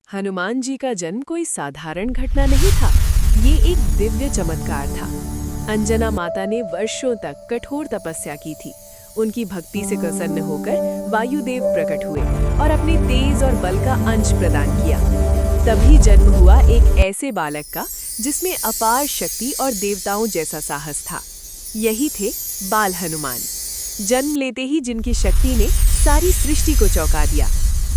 हनुमान जी का जन्म कोई साधारण घटना नहीं था। ये एक दिव्य चमत्कार था। अंजना माता ने वर्षों तक कठोर तपस्या की थी। उनकी भक्ति से प्रसन्न होकर वायुदेव प्रकट हुए और अपने तेज और बल का अंश प्रदान किया। तभी जन्म हुआ एक ऐसे बालक का जिसमें अपार शक्ति और देवताओं जैसा साहस था। यही थे बाल हनुमान। जन्म लेते ही जिनकी शक्ति ने सारी सृष्टि को चौंका दिया।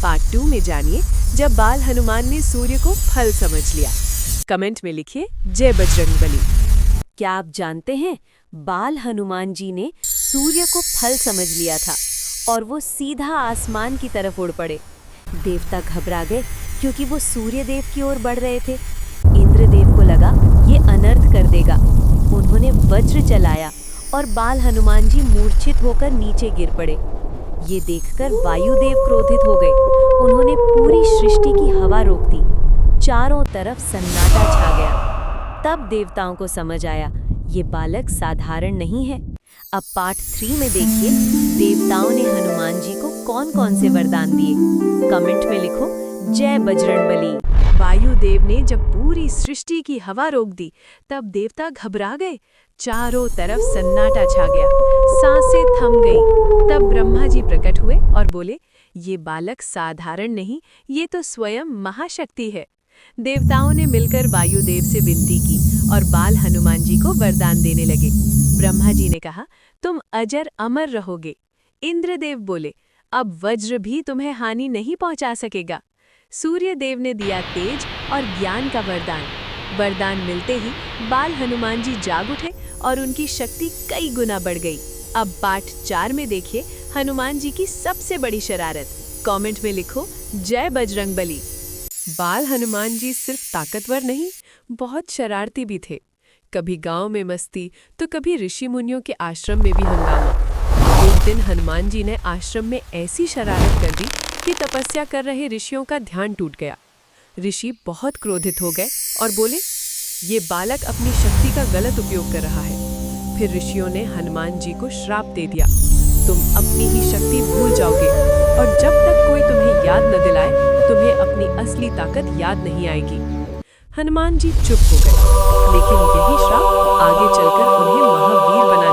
पार्ट 2 में जानिए जब बाल हनुमान ने सूर्य को फल समझ लिया। कमेंट में लिखिए जय बजरंगबली। क्या आप जानते हैं, बाल हनुमान जी ने सूर्य को फल समझ लिया था और वो सीधा आसमान की तरफ उड़ पड़े। देवता घबरा गए क्योंकि वो सूर्य देव की ओर बढ़ रहे थे। इंद्रदेव को लगा ये अनर्थ कर देगा। उन्होंने वज्र चलाया और बाल हनुमान जी मूर्छित होकर नीचे गिर पड़े। ये देखकर वायुदेव क्रोधित हो गए। उन्होंने पूरी सृष्टि की हवा रोक दी। चारों तरफ सन्नाटा छा गया। तब देवताओं को समझ आया ये बालक साधारण नहीं है। अब पार्ट 3 में देखिए देवताओं ने हनुमान जी को कौन-कौन से वरदान दिए। कमेंट में लिखो जय बजरंगबली। वायुदेव ने जब पूरी सृष्टि की हवा रोक दी तब देवता घबरा गए। चारों तरफ सन्नाटा छा गया, सांसें थम गईं। तब ब्रह्मा जी प्रकट हुए और बोले, ये बालक साधारण नहीं, ये तो स्वयं महाशक्ति है। देवताओं ने मिलकर वायुदेव से विनती की और बाल हनुमान जी को वरदान देने लगे। ब्रह्मा जी ने कहा, तुम अजर अमर रहोगे। इंद्रदेव बोले, अब वज्र भी तुम्हें हानि नहीं पहुंचा सकेगा। सूर्य देव ने दिया तेज और ज्ञान का वरदान। वरदान मिलते ही बाल हनुमान जी जाग उठे और उनकी शक्ति कई गुना बढ़ गई। अब पार्ट 4 में देखिए हनुमान जी की सबसे बड़ी शरारत। कमेंट में लिखो जय बजरंगबली। बाल हनुमान जी सिर्फ ताकतवर नहीं, बहुत शरारती भी थे। कभी गांव में मस्ती तो कभी ऋषि मुनियों के आश्रम में भी हंगामा। एक दिन हनुमान जी ने आश्रम में ऐसी शरारत कर दी कि तपस्या कर रहे ऋषियों का ध्यान टूट गया। ऋषि बहुत क्रोधित हो गए और बोले, ये बालक अपनी शक्ति का गलत उपयोग कर रहा है। फिर ऋषियों ने हनुमान जी को श्राप दे दिया, तुम अपनी ही शक्ति भूल जाओगे और जब तक कोई तुम्हें याद न दिलाए तुम्हें अपनी असली ताकत याद नहीं आएगी। हनुमान जी चुप हो गए, लेकिन यही श्राप आगे चलकर उन्हें महावीर बना